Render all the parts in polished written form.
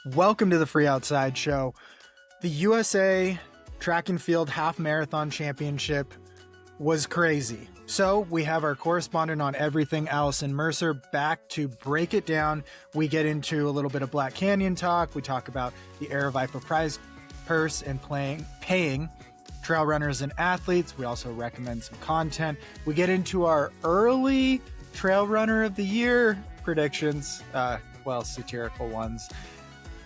Welcome to the Free Outside Show. The USA Track and Field Half Marathon Championship was crazy. So we have our correspondent on everything, Allison Mercer, back to break it down. We get into a little bit of Black Canyon talk. We talk about the Aravaipa prize purse and paying trail runners and athletes. We also recommend some content. We get into our early Trail Runner of the Year predictions, satirical ones.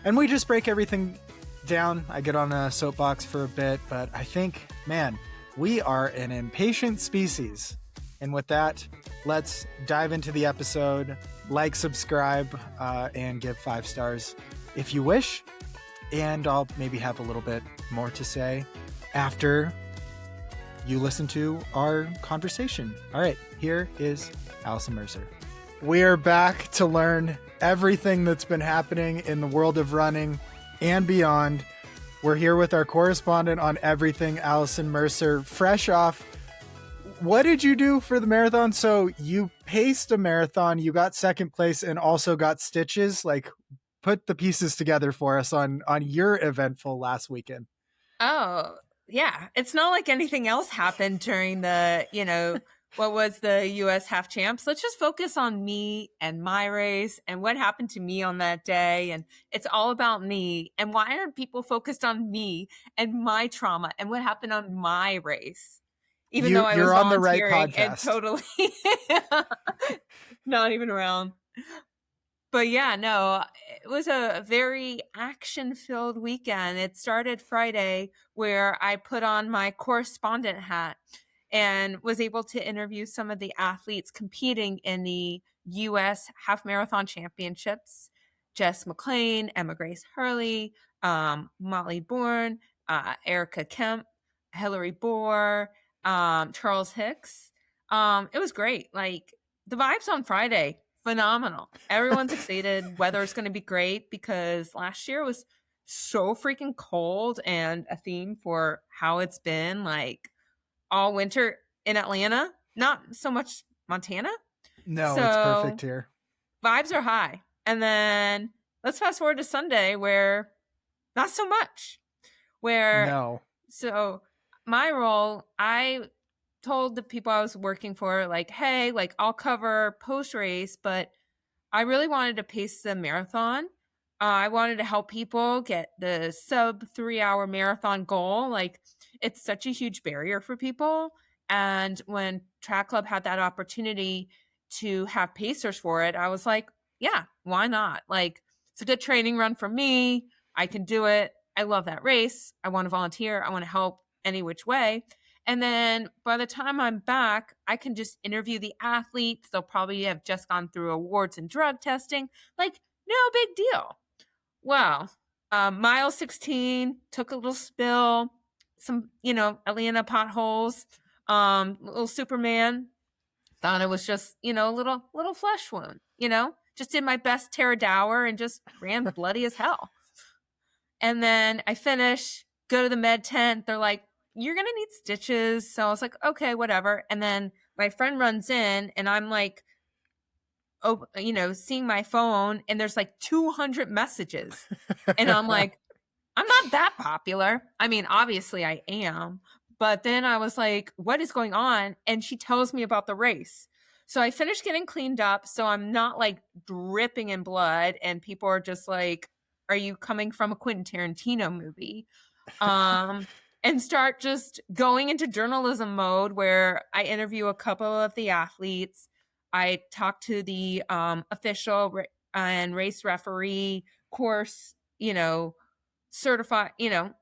And we just break everything down. I get on a soapbox for a bit, but I think, man, we are an impatient species. And with that, let's dive into the episode. Like, subscribe, and give 5 stars if you wish. And I'll maybe have a little bit more to say after you listen to our conversation. All right, here is Allison Mercer. We are back to learn everything that's been happening in the world of running and beyond. We're here with our correspondent on everything, Allison Mercer, fresh off. What did you do for the marathon? So you paced a marathon, you got second place and also got stitches. Like, put the pieces together for us on your eventful last weekend. Oh, yeah. It's not like anything else happened during the, what was the US half champs. Let's just focus on me and my race and what happened to me on that day. And it's all about me. And why aren't people focused on me and my trauma and what happened on my race? Even though I was on the right volunteering podcast. and totally not even around. But yeah, no, it was a very action-filled weekend. It started Friday where I put on my correspondent hat and was able to interview some of the athletes competing in the U.S. Half Marathon Championships. Jess McLean, Emma Grace Hurley, Molly Bourne, Erica Kemp, Hillary Bohr, Charles Hicks. It was great. Like, the vibes on Friday, phenomenal. Everyone's excited. Weather's going to be great because last year was so freaking cold, and a theme for how it's been like all winter in Atlanta, not so much Montana. No, it's perfect here. Vibes are high. And then let's fast forward to Sunday where not so much. So my role, I told the people I was working for, like, hey, like, I'll cover post race, but I really wanted to pace the marathon. I wanted to help people get the sub 3-hour marathon goal. Like, it's such a huge barrier for people. And when Track Club had that opportunity to have pacers for it, I was like, yeah, why not? Like, it's a good training run for me. I can do it. I love that race. I want to volunteer. I want to help any which way. And then by the time I'm back, I can just interview the athletes. They'll probably have just gone through awards and drug testing. Like, no big deal. Well, mile 16, took a little spill, some, Atlanta potholes, little Superman. Thought it was just, a little flesh wound, just did my best Tara Dower and just ran bloody as hell. And then I finish, go to the med tent. They're like, you're going to need stitches. So I was like, okay, whatever. And then my friend runs in and I'm like, seeing my phone and there's like 200 messages. And I'm like, I'm not that popular. I mean, obviously I am. But then I was like, what is going on? And she tells me about the race. So I finished getting cleaned up. So I'm not like dripping in blood. And people are just like, are you coming from a Quentin Tarantino movie? And start just going into journalism mode where I interview a couple of the athletes. I talk to the official and race referee, course, certified,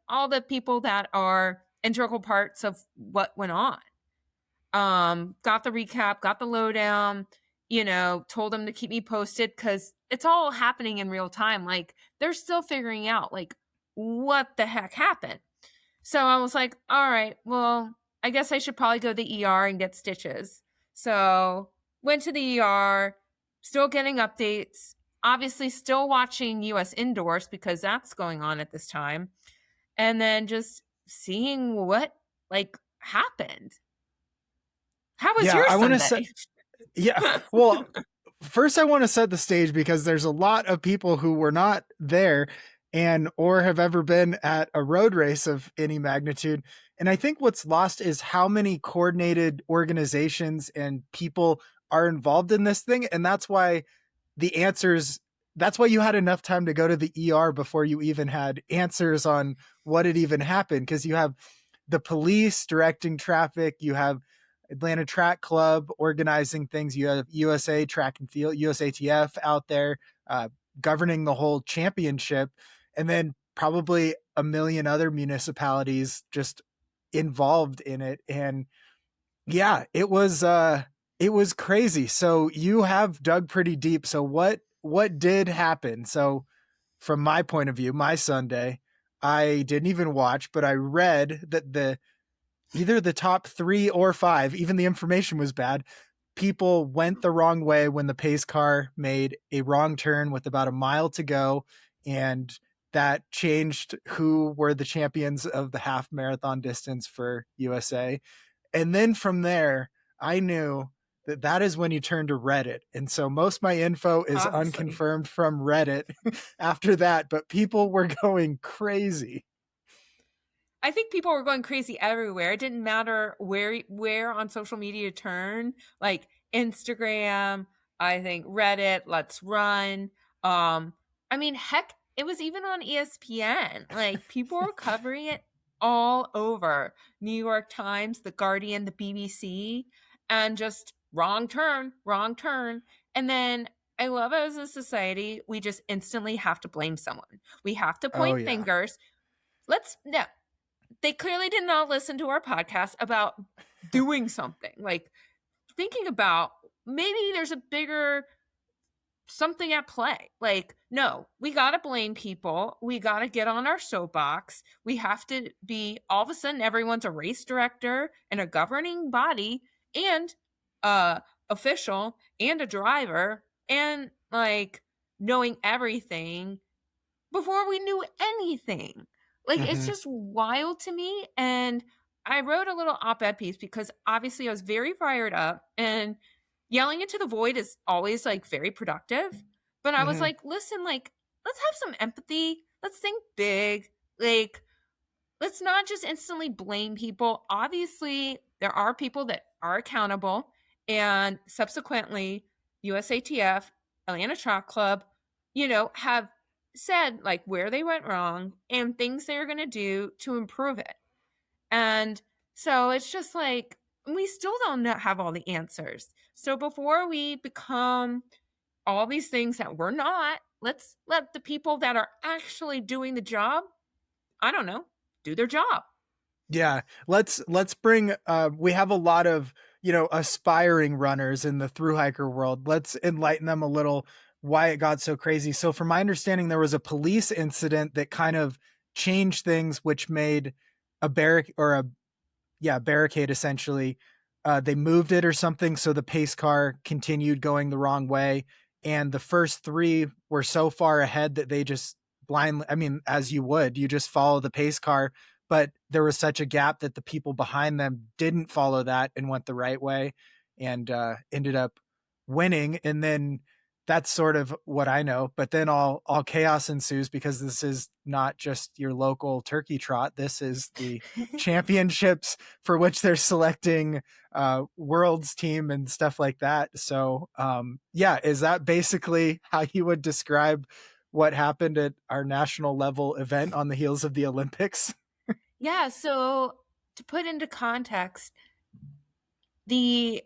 all the people that are integral parts of what went on. Got the recap, got the lowdown, told them to keep me posted because it's all happening in real time. Like, they're still figuring out, like, what the heck happened. So I was like, all right, well, I guess I should probably go to the ER and get stitches. So went to the ER, still getting updates, obviously still watching US indoors because that's going on at this time. And then just seeing what happened. How was your Sunday? Yeah, well, first I want to set the stage because there's a lot of people who were not there and or have ever been at a road race of any magnitude. And I think what's lost is how many coordinated organizations and people are involved in this thing. And the answers that's why you had enough time to go to the ER before you even had answers on what had even happened, because you have the police directing traffic, you have Atlanta Track Club organizing things, you have USA Track and Field, USATF out there governing the whole championship, and then probably a million other municipalities just involved in it. And yeah, it was crazy. So you have dug pretty deep. So what did happen? So from my point of view, my Sunday, I didn't even watch, but I read that either the top 3 or 5, even the information was bad. People went the wrong way when the pace car made a wrong turn with about a mile to go, and that changed who were the champions of the half marathon distance for USA. And then from there, I knew that that is when you turn to Reddit. And so most of my info is Obviously. unconfirmed from Reddit after that, but people were going crazy. I think people were going crazy everywhere. It didn't matter where on social media you turn, like Instagram, I think Reddit, Let's Run. I mean, heck, it was even on ESPN. Like people were covering it all over. New York Times, The Guardian, the BBC, and just wrong turn, wrong turn. And then I love as a society, we just instantly have to blame someone. We have to Oh, point yeah. fingers. No, they clearly did not listen to our podcast about doing something, like thinking about maybe there's a bigger something at play. Like, no, we got to blame people. We got to get on our soapbox. We have to be all of a sudden everyone's a race director and a governing body and official and a driver and like knowing everything before we knew anything. Like, it's Mm-hmm. just wild to me. And I wrote a little op ed piece because obviously I was very fired up and yelling into the void is always like very productive. But I was Mm-hmm. like, listen, like, let's have some empathy. Let's think big. Like, let's not just instantly blame people. Obviously, there are people that are accountable. And subsequently, USATF, Atlanta Track Club, have said like where they went wrong and things they're going to do to improve it. And so it's just like, we still don't have all the answers. So before we become all these things that we're not, let's let the people that are actually doing the job, I don't know, do their job. Yeah, let's bring we have a lot of, aspiring runners in the thru hiker world. Let's enlighten them a little why it got so crazy. So from my understanding, there was a police incident that kind of changed things, which made a barrack or a barricade essentially. They moved it or something, so the pace car continued going the wrong way, and the first 3 were so far ahead that they just blindly, I mean, as you would, you just follow the pace car, but there was such a gap that the people behind them didn't follow that and went the right way, and ended up winning. And then that's sort of what I know. But then all chaos ensues because this is not just your local turkey trot. This is the championships for which they're selecting world's team and stuff like that. So yeah, is that basically how you would describe what happened at our national level event on the heels of the Olympics? Yeah, so to put into context, the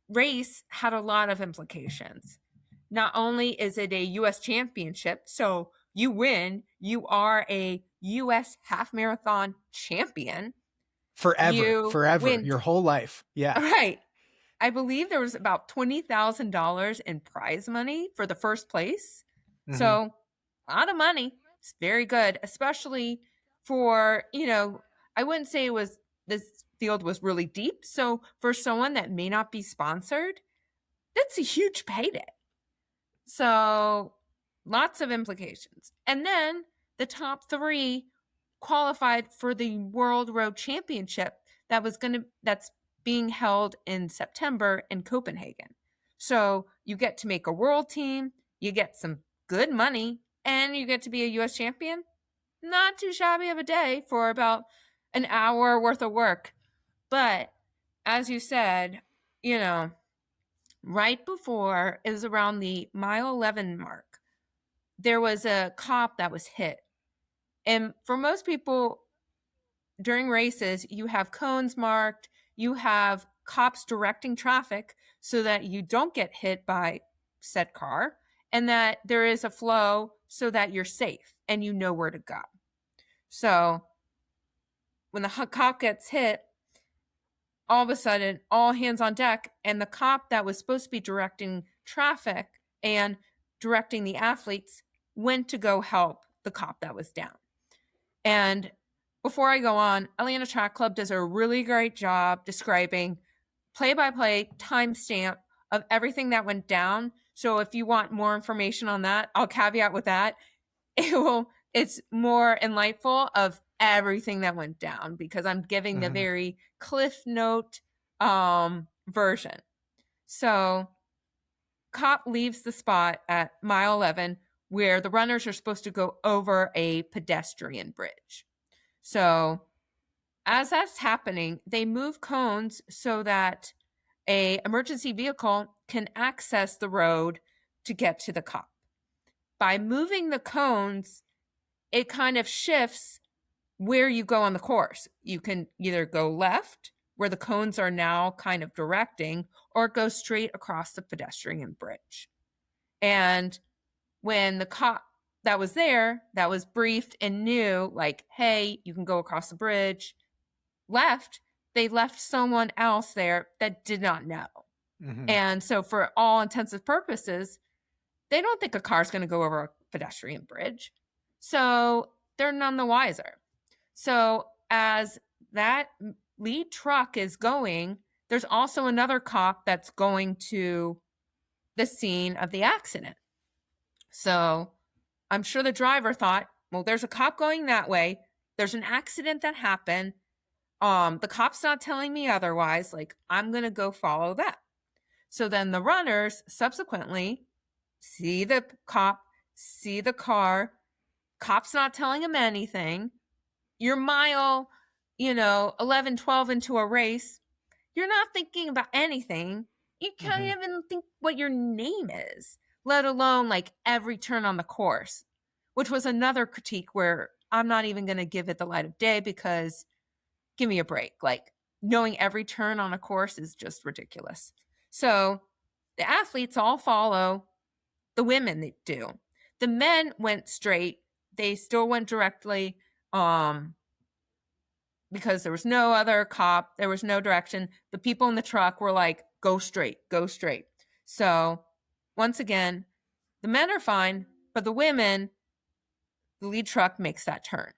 race had a lot of implications. Not only is it a US championship, so you win, you are a US half marathon champion. You Forever, win, your whole life. Yeah. right. I believe there was about $20,000 in prize money for the first place. Hmm. So, a lot of money. It's very good, especially for, I wouldn't say this field was really deep. So, for someone that may not be sponsored, that's a huge payday. So, lots of implications. And then the top 3 qualified for the World Road Championship that's being held in September in Copenhagen. So you get to make a world team, you get some good money, and you get to be a US champion. Not too shabby of a day for about an hour worth of work. But as you said, you know, right before it was around the mile 11 mark, there was a cop that was hit. And for most people during races, you have cones marked, you have cops directing traffic so that you don't get hit by said car, and that there is a flow so that you're safe and you know where to go. So when the cop gets hit, all of a sudden, all hands on deck, and the cop that was supposed to be directing traffic and directing the athletes went to go help the cop that was down. And before I go on, Atlanta Track Club does a really great job describing play-by-play timestamp of everything that went down. So if you want more information on that, I'll caveat with that. It's more enlightful of everything that went down because I'm giving the very cliff note version. So cop leaves the spot at mile 11 where the runners are supposed to go over a pedestrian bridge. So as that's happening, they move cones so that a emergency vehicle can access the road to get to the cop. By moving the cones, it kind of shifts where you go on the course. You can either go left, where the cones are now kind of directing, or go straight across the pedestrian bridge. And when the cop that was there, that was briefed and knew, like, hey, you can go across the bridge, left, they left someone else there that did not know. And so for all intents and purposes, they don't think a car's going to go over a pedestrian bridge. So they're none the wiser. So as that lead truck is going, there's also another cop that's going to the scene of the accident. So I'm sure the driver thought, well, there's a cop going that way. There's an accident that happened. The cop's not telling me otherwise. Like, I'm going to go follow that. So then the runners subsequently see the cop, see the car. Cop's not telling him anything. You're mile, 11, 12 into a race. You're not thinking about anything. You can't even think what your name is, let alone like every turn on the course, which was another critique where I'm not even going to give it the light of day because give me a break. Like, knowing every turn on a course is just ridiculous. So the athletes all follow. The women, they do. The men went straight. They still went directly because there was no other cop. There was no direction. The people in the truck were like, go straight, go straight. So once again, the men are fine, but the women, the lead truck makes that turn.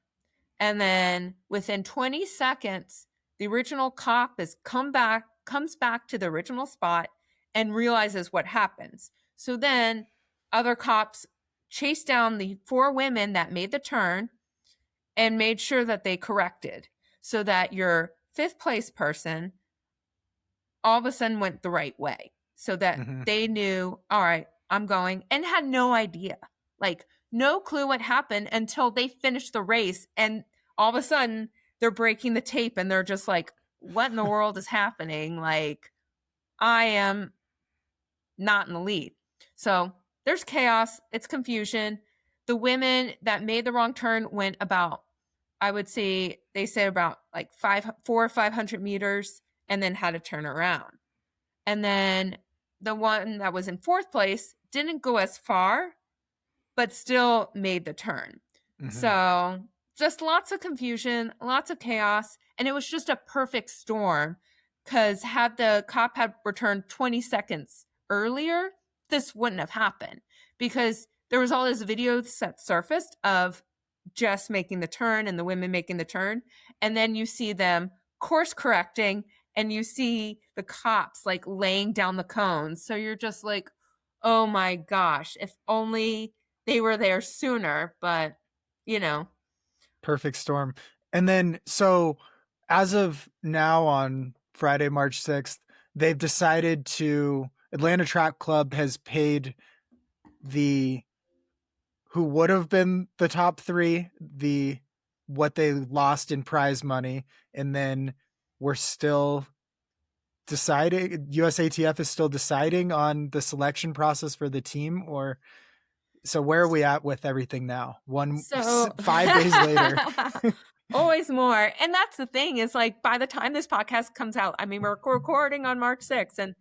And then within 20 seconds, the original cop comes back to the original spot and realizes what happens. So then other cops chased down the 4 women that made the turn and made sure that they corrected so that your 5th place person all of a sudden went the right way so that they knew, all right, I'm going, and had no idea, like no clue what happened until they finished the race. And all of a sudden they're breaking the tape and they're just like, what in the world is happening? Like, I am not in the lead. So there's chaos. It's confusion. The women that made the wrong turn went about, I would say, they said about like 400 or 500 meters and then had to turn around. And then the one that was in 4th place didn't go as far, but still made the turn. So just lots of confusion, lots of chaos. And it was just a perfect storm because had the cop had returned 20 seconds earlier, this wouldn't have happened because there was all this video that surfaced of just making the turn and the women making the turn. And then you see them course correcting and you see the cops like laying down the cones. So you're just like, oh my gosh, if only they were there sooner, but Perfect storm. And then, so as of now on Friday, March 6th, they've decided to, Atlanta Track Club has paid who would have been the top three, what they lost in prize money, and then we're still deciding. USATF is still deciding on the selection process for the team, or so where are we at with everything now? So 5 days later. always more. And that's the thing is like by the time this podcast comes out, I mean, we're recording on March 6th and,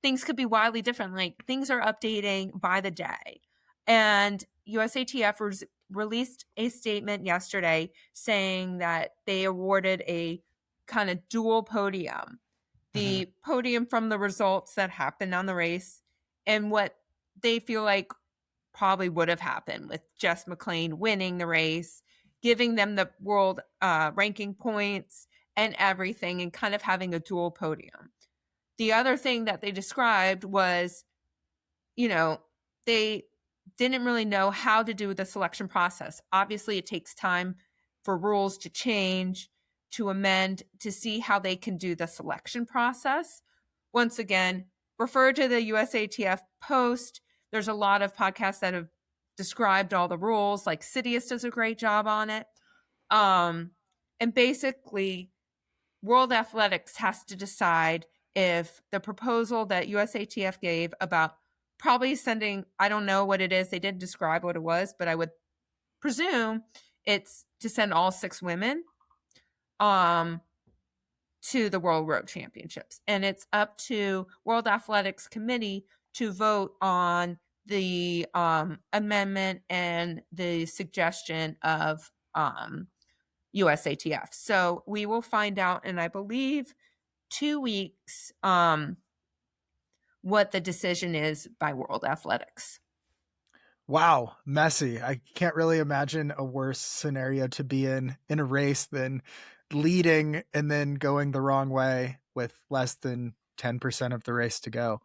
things could be wildly different. Like things are updating by the day. And USATF released a statement yesterday saying that they awarded a kind of dual podium. The podium from the results that happened on the race and what they feel like probably would have happened with Jess McClain winning the race, giving them the world ranking points and everything, and kind of having a dual podium. The other thing that they described was, they didn't really know how to do the selection process. Obviously, it takes time for rules to change, to amend, to see how they can do the selection process. Once again, refer to the USATF post. There's a lot of podcasts that have described all the rules, like Sidious does a great job on it. And basically, World Athletics has to decide if the proposal that USATF gave about probably sending, I don't know what it is, they didn't describe what it was, but I would presume it's to send all 6 women to the World Road Championships. And it's up to World Athletics Committee to vote on the amendment and the suggestion of USATF. So we will find out in, I believe, 2 weeks what the decision is by World Athletics. Wow, messy. I can't really imagine a worse scenario to be in a race than leading and then going the wrong way with less than 10% of the race to go.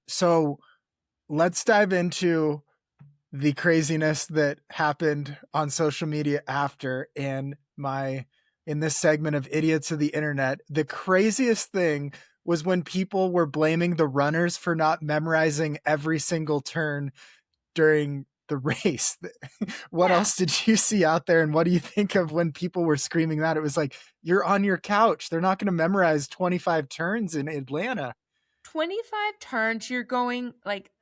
So let's dive into the craziness that happened on social media after, and in this segment of Idiots of the Internet. The craziest thing was when people were blaming the runners for not memorizing every single turn during the race. What else did you see out there? And what do you think of when people were screaming that? It was like, you're on your couch. They're not going to memorize 25 turns in Atlanta. 25 turns, you're going like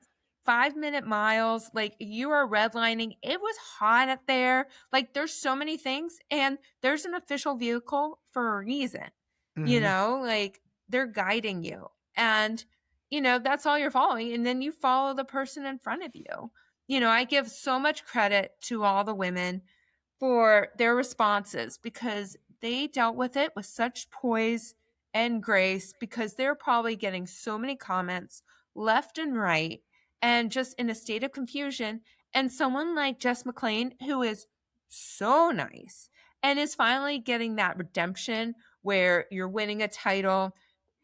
5-minute miles, like you are redlining. It was hot up there. Like there's so many things, and there's an official vehicle for a reason. Like they're guiding you, and that's all you're following, and then you follow the person in front of you. I give so much credit to all the women for their responses because they dealt with it with such poise and grace, because they're probably getting so many comments left and right and just in a state of confusion. And someone like Jess McClain, who is so nice and is finally getting that redemption where you're winning a title.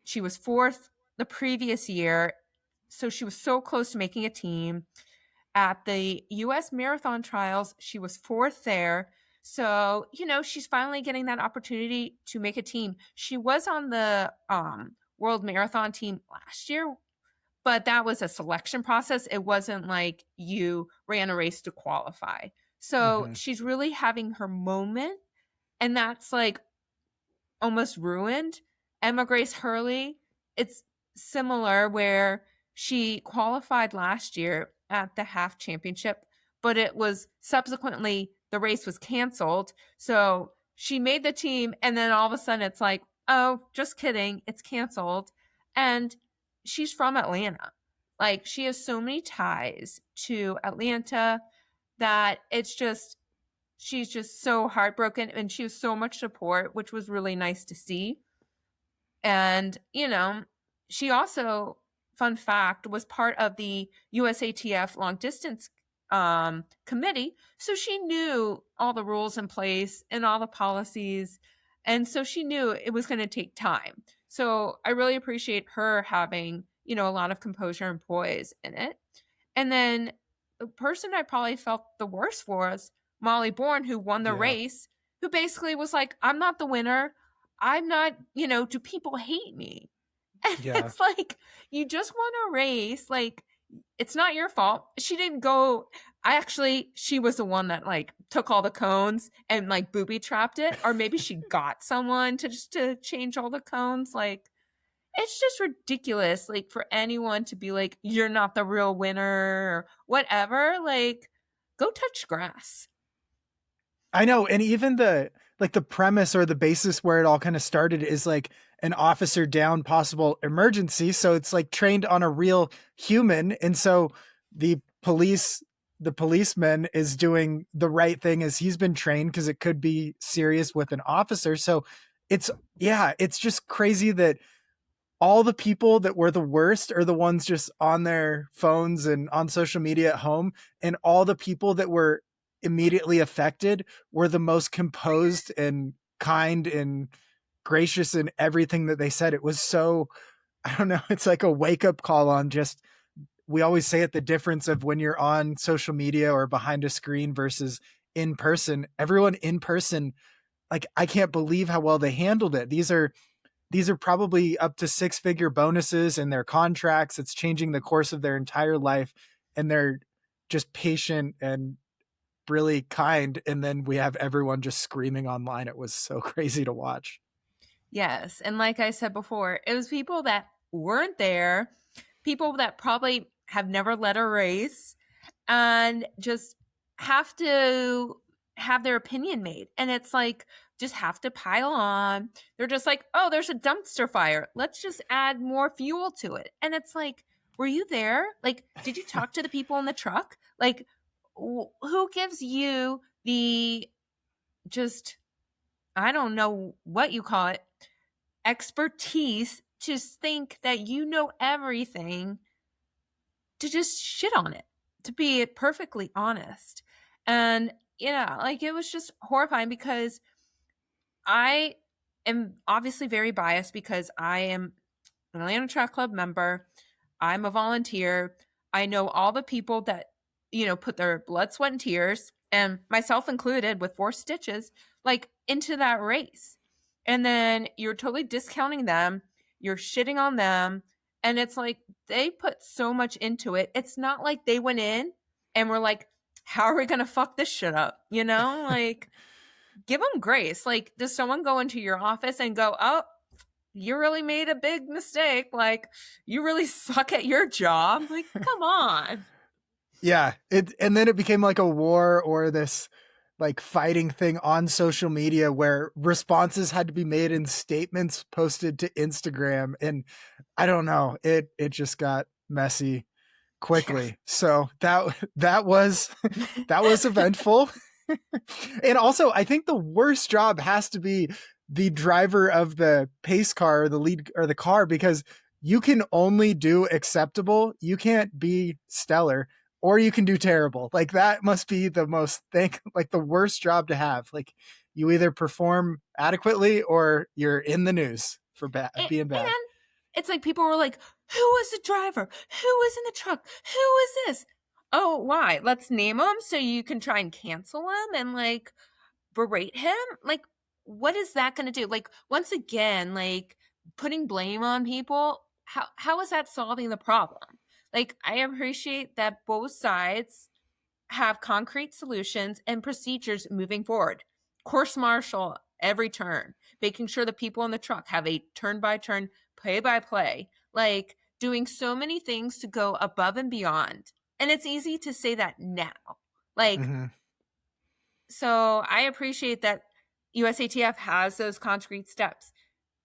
She was 4th the previous year, so she was so close to making a team. At the U.S. Marathon Trials, she was 4th there. So, she's finally getting that opportunity to make a team. She was on the World Marathon team last year, but that was a selection process. It wasn't like you ran a race to qualify. So she's really having her moment, and that's like almost ruined. Emma Grace Hurley, it's similar, where she qualified last year at the half championship, but it was subsequently, the race was canceled. So she made the team, and then all of a sudden it's like, oh, just kidding, it's canceled. And she's from Atlanta. Like she has so many ties to Atlanta that she's just so heartbroken, and she has so much support, which was really nice to see. And, she also, fun fact, was part of the USATF long distance committee. So she knew all the rules in place and all the policies. And so she knew it was going to take time. So I really appreciate her having, a lot of composure and poise in it. And then the person I probably felt the worst for was Molly Bourne, who won the race, who basically was like, I'm not the winner. I'm not, do people hate me? And Yeah. it's like, you just won a race. Like, it's not your fault. She didn't go. She was the one that like took all the cones and like booby trapped it. Or maybe she got someone to change all the cones. Like, it's just ridiculous. Like, for anyone to be like, you're not the real winner or whatever. Like, go touch grass. I know. And even the premise or the basis where it all kind of started is like an officer down possible emergency. So it's like trained on a real human. And so the policeman is doing the right thing as he's been trained because it could be serious with an officer. So it's just crazy that all the people that were the worst are the ones just on their phones and on social media at home. And all the people that were immediately affected were the most composed and kind and gracious in everything that they said. It was so, I don't know, it's like a wake up call on just, we always say it, the difference of when you're on social media or behind a screen versus in person. Everyone in person, like, I can't believe how well they handled it. These are probably up to 6-figure bonuses in their contracts. It's changing the course of their entire life. And they're just patient and really kind. And then we have everyone just screaming online. It was so crazy to watch. Yes. And like I said before, it was people that weren't there, people that probably have never led a race and just have to have their opinion made. And it's like, just have to pile on. They're just like, oh, there's a dumpster fire. Let's just add more fuel to it. And it's like, were you there? Like, did you talk to the people in the truck? Like, who gives you the just, I don't know what you call it, expertise to think that you know everything, to just shit on it, to be perfectly honest. And yeah, like, it was just horrifying because I am obviously very biased because I am an Atlanta Track Club member. I'm a volunteer. I know all the people that, put their blood, sweat, and tears, and myself included with 4 stitches, like, into that race. And then you're totally discounting them. You're shitting on them. And it's like, they put so much into it. It's not like they went in and were like, how are we going to fuck this shit up? Like, give them grace. Like, does someone go into your office and go, oh, you really made a big mistake? Like, you really suck at your job? Like, come on. Yeah. And then it became like a war or this like fighting thing on social media where responses had to be made in statements posted to Instagram. And I don't know, it just got messy quickly. Yeah. So that was eventful. And also, I think the worst job has to be the driver of the pace car or the lead or the car, because you can only do acceptable. You can't be stellar, or you can do terrible. Like, that must be the the worst job to have. Like, you either perform adequately or you're in the news for being bad. And it's like, people were like, who was the driver? Who was in the truck? Who was this? Oh, why? Let's name them so you can try and cancel him and like berate him. Like, what is that going to do? Like, once again, like, putting blame on people, how is that solving the problem? Like, I appreciate that both sides have concrete solutions and procedures moving forward. Course marshal every turn, making sure the people in the truck have a turn by turn, play by play, like, doing so many things to go above and beyond. And it's easy to say that now. Like, so I appreciate that USATF has those concrete steps.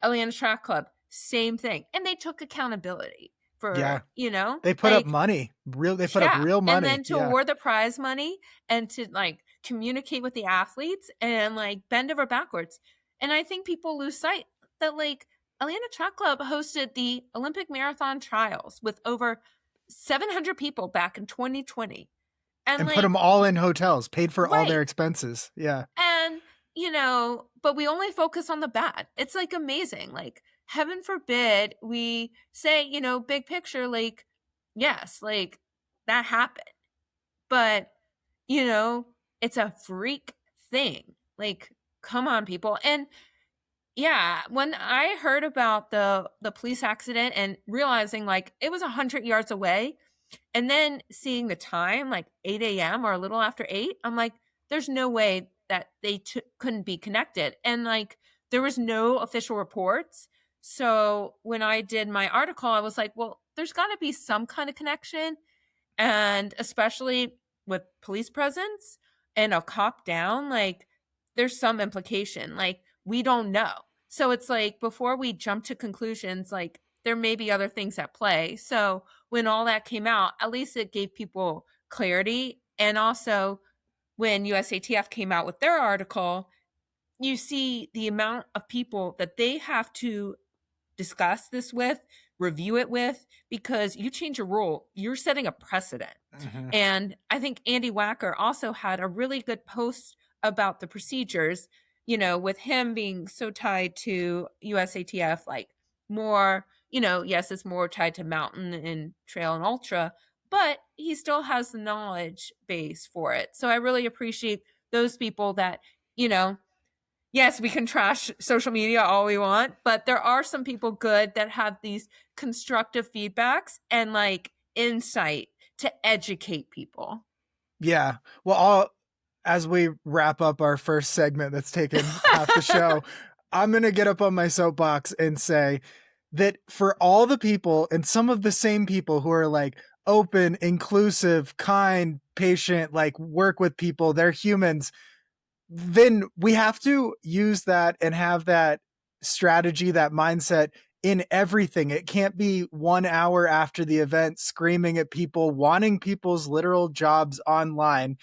Atlanta Track Club, same thing. And they took accountability for, they put up money. They put up real money. And then to award the prize money and to like communicate with the athletes and like bend over backwards. And I think people lose sight that like Atlanta Track Club hosted the Olympic Marathon Trials with over 700 people back in 2020. And like, put them all in hotels, paid for all their expenses. Yeah. And, but we only focus on the bad. It's like amazing. Like, heaven forbid we say, big picture, like, yes, like, that happened. But, it's a freak thing. Like, come on, people. And Yeah, when I heard about the police accident and realizing like it was 100 yards away, and then seeing the time, like 8 a.m. or a little after 8, I'm like, there's no way that they couldn't be connected. And like, there was no official reports. So when I did my article, I was like, well, there's got to be some kind of connection. And especially with police presence and a cop down, like, there's some implication. Like, we don't know. So it's like, before we jump to conclusions, like, there may be other things at play. So when all that came out, at least it gave people clarity. And also, when USATF came out with their article, you see the amount of people that they have to discuss this with, review it with, because you change a rule, you're setting a precedent. Mm-hmm. And I think Andy Wacker also had a really good post about the procedures, with him being so tied to USATF, like more, yes, it's more tied to mountain and trail and ultra, but he still has the knowledge base for it. So I really appreciate those people that, yes, we can trash social media all we want, but there are some people good that have these constructive feedbacks and like insight to educate people. Yeah. Well, as we wrap up our first segment that's taken half the show, I'm going to get up on my soapbox and say that for all the people, and some of the same people who are like open, inclusive, kind, patient, like work with people, they're humans, then we have to use that and have that strategy, that mindset in everything. It can't be 1 hour after the event screaming at people, wanting people's literal jobs online,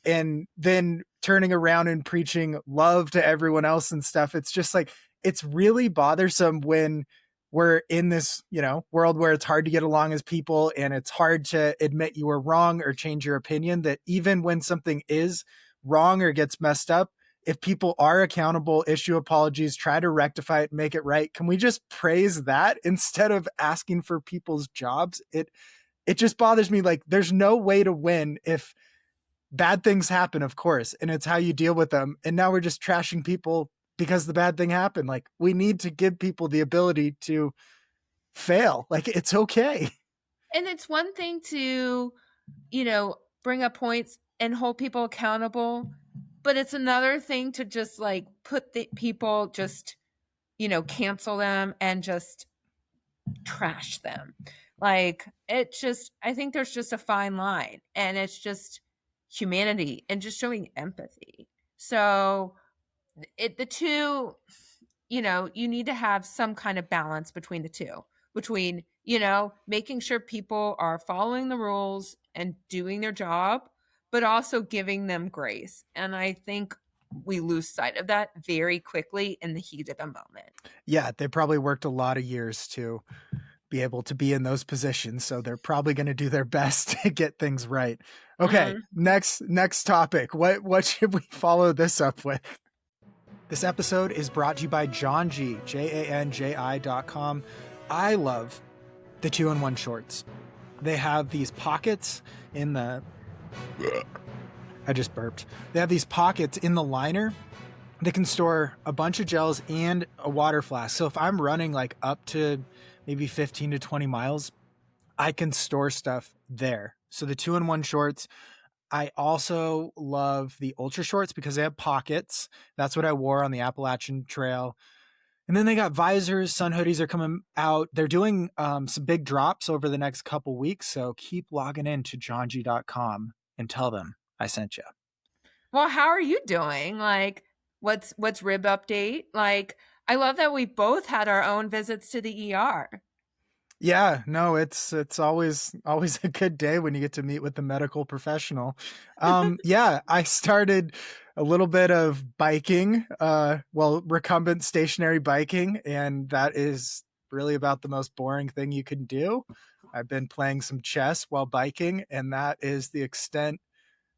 and then turning around and preaching love to everyone else and stuff. It's just like, it's really bothersome when we're in this, world where it's hard to get along as people and it's hard to admit you were wrong or change your opinion, that even when something is wrong or gets messed up, if people are accountable, issue apologies, try to rectify it, make it right. Can we just praise that instead of asking for people's jobs? It just bothers me. Like, there's no way to win if bad things happen, of course, and it's how you deal with them. And now we're just trashing people because the bad thing happened. Like, we need to give people the ability to fail. Like, it's okay. And it's one thing to, bring up points and hold people accountable, but it's another thing to just like put the people, just, cancel them and just trash them. Like, I think there's just a fine line, and it's just humanity and just showing empathy. So the two, you need to have some kind of balance between the two, between, making sure people are following the rules and doing their job, but also giving them grace. And I think we lose sight of that very quickly in the heat of the moment. Yeah, they probably worked a lot of years to be able to be in those positions, so they're probably going to do their best to get things right. Okay, next topic. What should we follow this up with? This episode is brought to you by Janji, JANJI.com. I love the 2-in-1 shorts. They have these pockets in the... I just burped. They have these pockets in the liner that can store a bunch of gels and a water flask. So if I'm running like up to maybe 15 to 20 miles, I can store stuff there. So the 2-in-1 shorts. I also love the ultra shorts because they have pockets. That's what I wore on the Appalachian Trail. And then they got visors. Sun hoodies are coming out. They're doing some big drops over the next couple weeks. So keep logging in to johng.com and tell them I sent you. Well, how are you doing? Like, what's rib update? Like, I love that we both had our own visits to the ER. Yeah, no, it's always a good day when you get to meet with the medical professional. Yeah, I started a little bit of biking, recumbent stationary biking, and that is really about the most boring thing you can do. I've been playing some chess while biking, and that is the extent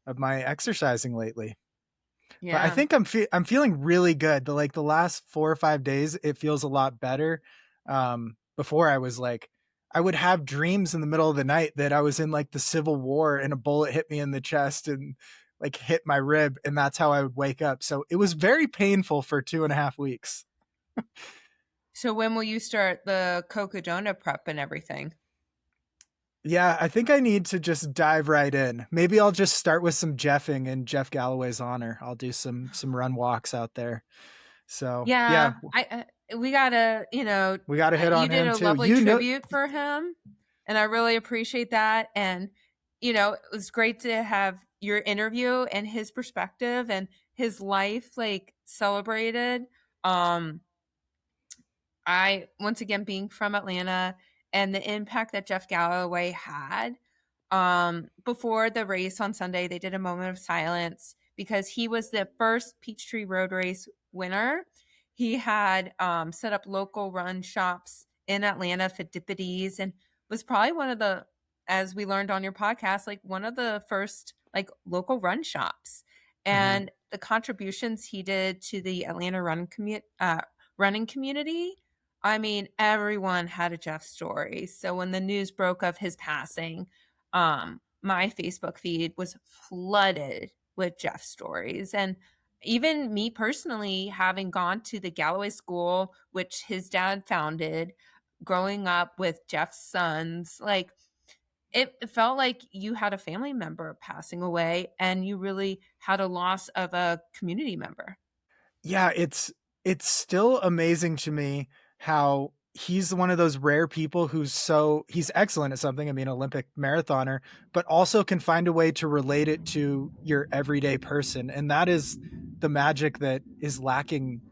of my exercising lately. Yeah. But I think I'm feeling really good. The last 4 or 5 days, it feels a lot better. Before I was like, I would have dreams in the middle of the night that I was in like the Civil War and a bullet hit me in the chest and like hit my rib, and that's how I would wake up. So it was very painful for 2.5 weeks. So when will you start the Cocodona prep and everything? Yeah, I think I need to just dive right in. Maybe I'll just start with some jeffing in Jeff Galloway's honor. I'll do some run walks out there. So yeah, Yeah, we gotta, we got to hit you on did him a too. lovely You know, tribute for him, and I really appreciate that. And it was great to have your interview and his perspective and his life like celebrated. Um, I once again being from Atlanta and the impact that Jeff Galloway had. Before the race on Sunday, they did a moment of silence because he was the first Peachtree Road Race winner. He had set up local run shops in Atlanta for Dippities and was probably one of the, as we learned on your podcast, like one of the first like local run shops. mhm. And the contributions he did to the Atlanta running community, I mean, everyone had a Jeff story. So when the news broke of his passing, my Facebook feed was flooded with Jeff stories. And even me personally, having gone to the Galloway School, which his dad founded, growing up with Jeff's sons, like it felt like you had a family member passing away and you really had a loss of a community member. Yeah, it's still amazing to me how he's one of those rare people he's excellent at something. I mean, Olympic marathoner, but also can find a way to relate it to your everyday person. And that is the magic that is lacking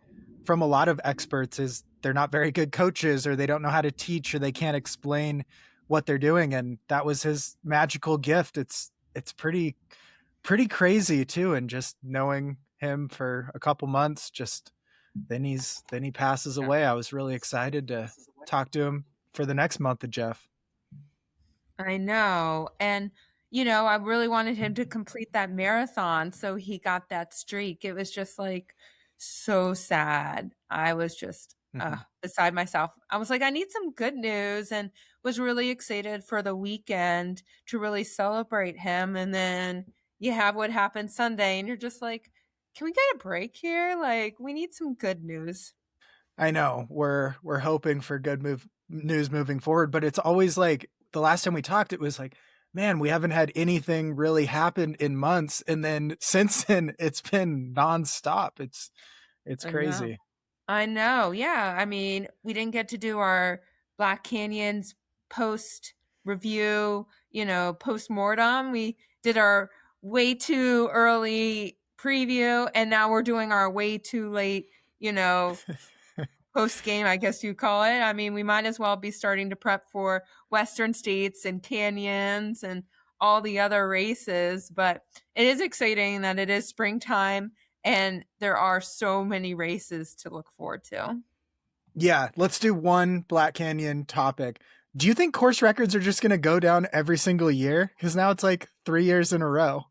from a lot of experts is they're not very good coaches or they don't know how to teach or they can't explain what they're doing. And that was his magical gift. It's pretty crazy too. And just knowing him for a couple months, just then he passes away. I was really excited to talk to him for the next month of Jeff. I know. And, I really wanted him to complete that marathon. So he got that streak. It was just like so sad. I was just Mhm. beside myself. I was like, I need some good news and was really excited for the weekend to really celebrate him. And then you have what happened Sunday, and you're just like, can we get a break here? Like, we need some good news. I know we're hoping for news moving forward, but it's always like the last time we talked, it was like, man, we haven't had anything really happen in months, and then since then, it's been nonstop. It's I know. crazy. I know. Yeah. I mean, we didn't get to do our Black Canyons post review, post mortem. We did our way too early preview, and now we're doing our way too late, post game, I guess you call it. I mean, we might as well be starting to prep for Western States and Canyons and all the other races. But it is exciting that it is springtime and there are so many races to look forward to. Yeah, let's do one Black Canyon topic. Do you think course records are just going to go down every single year? Because now it's like 3 years in a row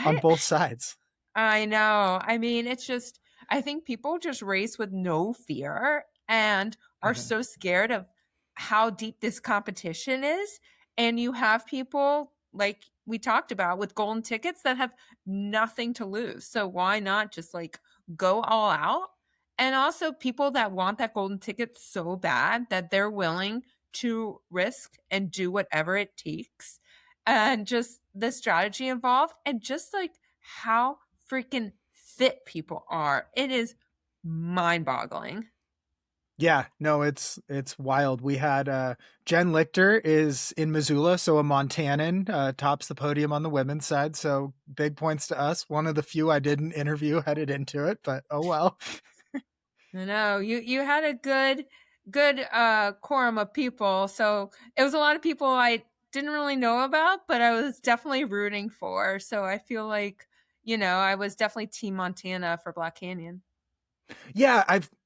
on I both sides. I know. I mean, it's just, I think people just race with no fear and are Mhm. so scared of how deep this competition is. And you have people like we talked about with golden tickets that have nothing to lose. So why not just like go all out? And also people that want that golden ticket so bad that they're willing to risk and do whatever it takes. And just the strategy involved and just like how freaking fit people are. It is mind boggling. Yeah, no, it's wild. We had Jen Lichter is in Missoula, so a Montanan tops the podium on the women's side. So big points to us. One of the few I didn't interview headed into it, but oh well. I know you had a good quorum of people. So it was a lot of people I didn't really know about, but I was definitely rooting for. So I feel like, I was definitely Team Montana for Black Canyon. Yeah,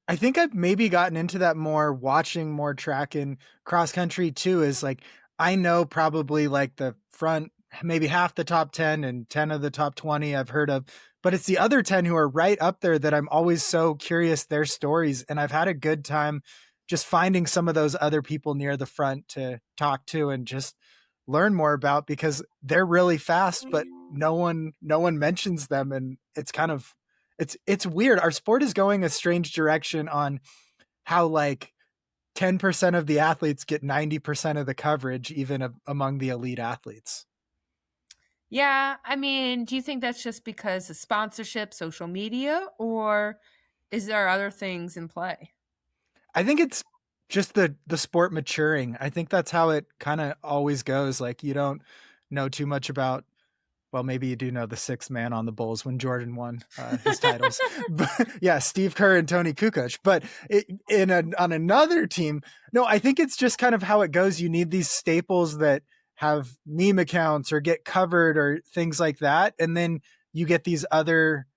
I think I've maybe gotten into that more watching more track and cross country too is like I know probably like the front maybe half the top 10 and 10 of the top 20 I've heard of, but it's the other 10 who are right up there that I'm always so curious their stories and I've had a good time just finding some of those other people near the front to talk to and just learn more about because they're really fast but no one mentions them and it's kind of It's weird. Our sport is going a strange direction on how like 10% of the athletes get 90% of the coverage, even among the elite athletes. Yeah, I mean, do you think that's just because of sponsorship, social media, or is there other things in play? I think it's just the sport maturing. I think that's how it kind of always goes. Like you don't know too much about, well, maybe you do know the sixth man on the Bulls when Jordan won his titles. But yeah, Steve Kerr and Tony Kukoc. But on another team, no, I think it's just kind of how it goes. You need these staples that have meme accounts or get covered or things like that. And then you get these other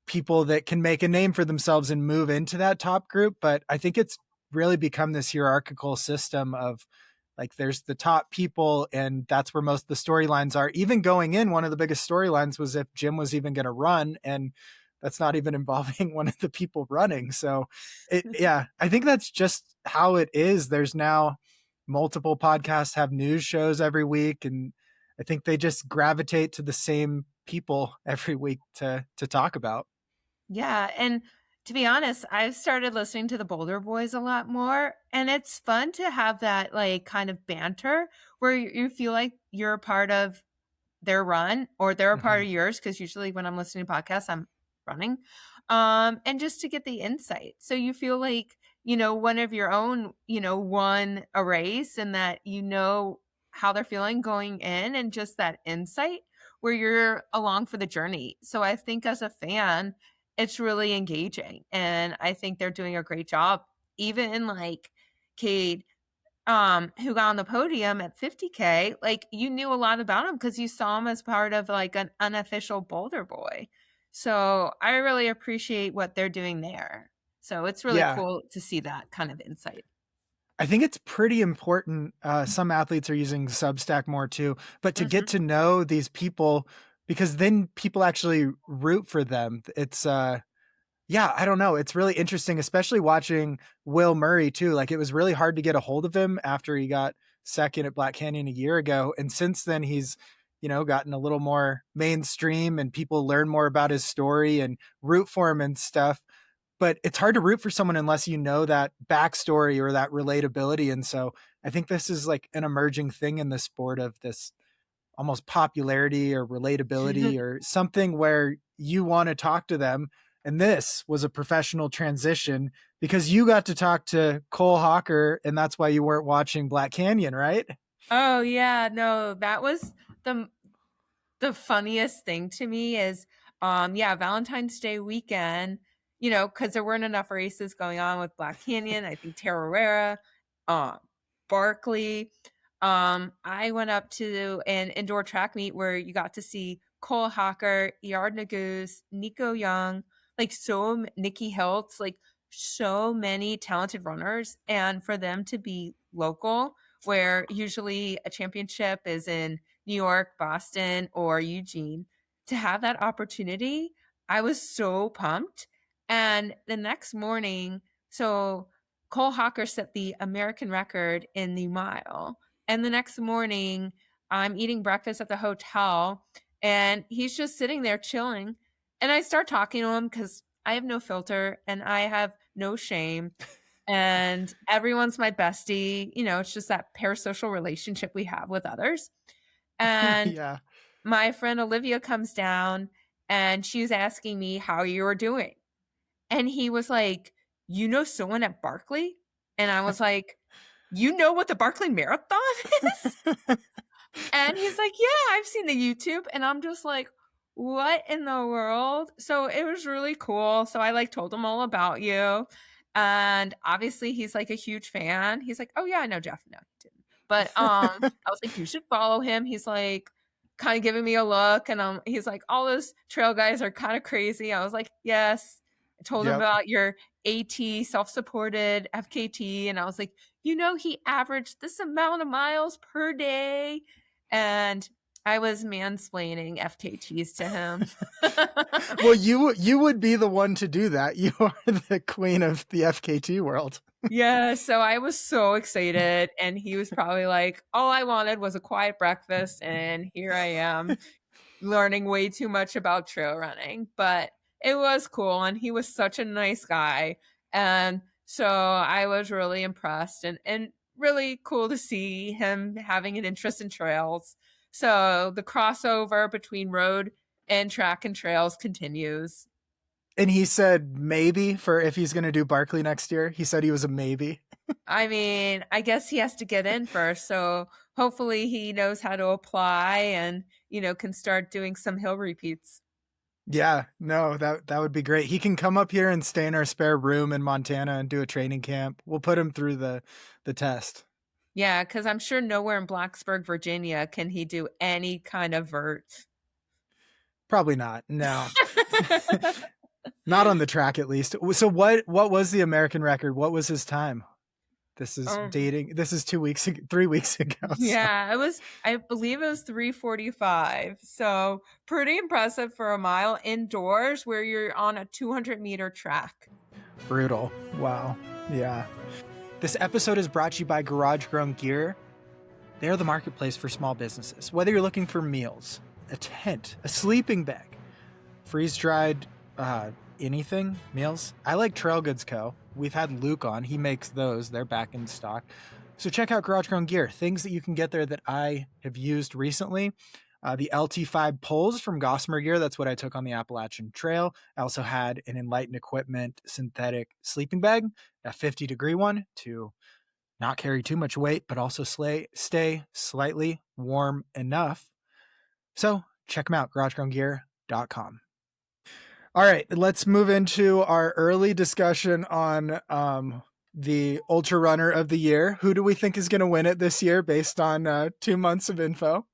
people that can make a name for themselves and move into that top group. But I think it's really become this hierarchical system of like there's the top people and that's where most of the storylines are. Even going in, one of the biggest storylines was if Jim was even going to run, and that's not even involving one of the people running. So yeah, I think that's just how it is. There's now multiple podcasts have news shows every week, and I think they just gravitate to the same people every week to talk about. Yeah, and to be honest, I've started listening to the Boulder Boys a lot more, and it's fun to have that like kind of banter where you feel like you're a part of their run or they're a part Mhm. of yours, because usually when I'm listening to podcasts, I'm running. And just to get the insight. So you feel like, one of your own, won a race and that how they're feeling going in, and just that insight where you're along for the journey. So I think as a fan, it's really engaging. And I think they're doing a great job. Even in like Cade, who got on the podium at 50K, like you knew a lot about him because you saw him as part of like an unofficial Boulder Boy. So I really appreciate what they're doing there. So it's really Yeah, cool to see that kind of insight. I think it's pretty important. Some athletes are using Substack more too, but to get Hmm. to know these people, because then people actually root for them. It's yeah, I don't know. It's really interesting, especially watching Will Murray too. Like it was really hard to get a hold of him after he got second at Black Canyon a year ago. And since then he's, gotten a little more mainstream and people learn more about his story and root for him and stuff. But it's hard to root for someone unless you know that backstory or that relatability. And so I think this is like an emerging thing in the sport of this almost popularity or relatability or something where you want to talk to them. And this was a professional transition because you got to talk to Cole Hocker, and that's why you weren't watching Black Canyon, right? Oh yeah, no, that was the the funniest thing to me is yeah, Valentine's Day weekend, because there weren't enough races going on with Black Canyon. I think Tararera, um, Barkley. I went up to an indoor track meet where you got to see Cole Hocker, Yard Nagoose, Nico Young, like Nikki Hiltz, like so many talented runners. And for them to be local, where usually a championship is in New York, Boston, or Eugene, to have that opportunity, I was so pumped. And the next morning, so Cole Hocker set the American record in the mile. And the next morning, I'm eating breakfast at the hotel and he's just sitting there chilling. And I start talking to him because I have no filter and I have no shame. And everyone's my bestie. It's just that parasocial relationship we have with others. And Yeah. my friend Olivia comes down and she was asking me how you were doing. And he was like, "You know someone at Barkley?" And I was like, "You know what the Barkley Marathon is?" And he's like, "Yeah, I've seen the YouTube." And I'm just like, "What in the world?" So it was really cool. So I like told him all about you. And obviously he's like a huge fan. He's like, "Oh yeah, I know Jeff." No, he didn't. But I was like, "You should follow him." He's like kind of giving me a look and he's like, "All those trail guys are kind of crazy." I was like, "Yes." I told him Yep. about your AT self-supported FKT and I was like, he averaged this amount of miles per day. And I was mansplaining FKTs to him. Well, you would be the one to do that. You are the queen of the FKT world. Yeah, so I was so excited. And he was probably like, all I wanted was a quiet breakfast. And here I am learning way too much about trail running. But It was cool, and he was such a nice guy. And so I was really impressed, and really cool to see him having an interest in trails. So the crossover between road and track and trails continues. And he said maybe for if he's going to do Barkley next year. He said he was a maybe. I mean, I guess he has to get in first. So hopefully he knows how to apply and, can start doing some hill repeats. Yeah, no, that would be great. He can come up here and stay in our spare room in Montana and do a training camp. We'll put him through the test. Yeah, because I'm sure nowhere in Blacksburg, Virginia, can he do any kind of vert. Probably not. No. Not on the track, at least. So what was the American record? What was his time? This is dating. This is 3 weeks ago. Yeah, I believe it was 3:45. So pretty impressive for a mile indoors where you're on a 200-meter track. Brutal. Wow. Yeah. This episode is brought to you by Garage Grown Gear. They are the marketplace for small businesses. Whether you're looking for meals, a tent, a sleeping bag, freeze-dried anything, meals. I like Trail Goods Co. We've had Luke on. He makes those. They're back in stock. So check out Garage Grown Gear. Things that you can get there that I have used recently. The LT5 poles from Gossamer Gear. That's what I took on the Appalachian Trail. I also had an Enlightened Equipment synthetic sleeping bag, a 50-degree one to not carry too much weight, but also stay slightly warm enough. So check them out, garagegrowngear.com. All right, let's move into our early discussion on the Ultra Runner of the Year. Who do we think is going to win it this year based on 2 months of info?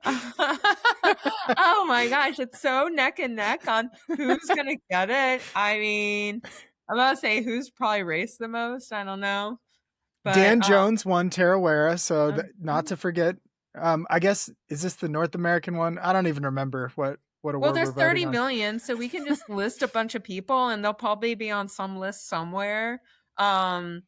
Oh my gosh, it's so neck and neck on who's going to get it. I mean, I'm about to say who's probably raced the most. I don't know. But, Dan Jones won Tarawera, so not to forget. I guess, is this the North American one? I don't even remember what award. Well, there's 30 million, so we can just list a bunch of people, and they'll probably be on some list somewhere. I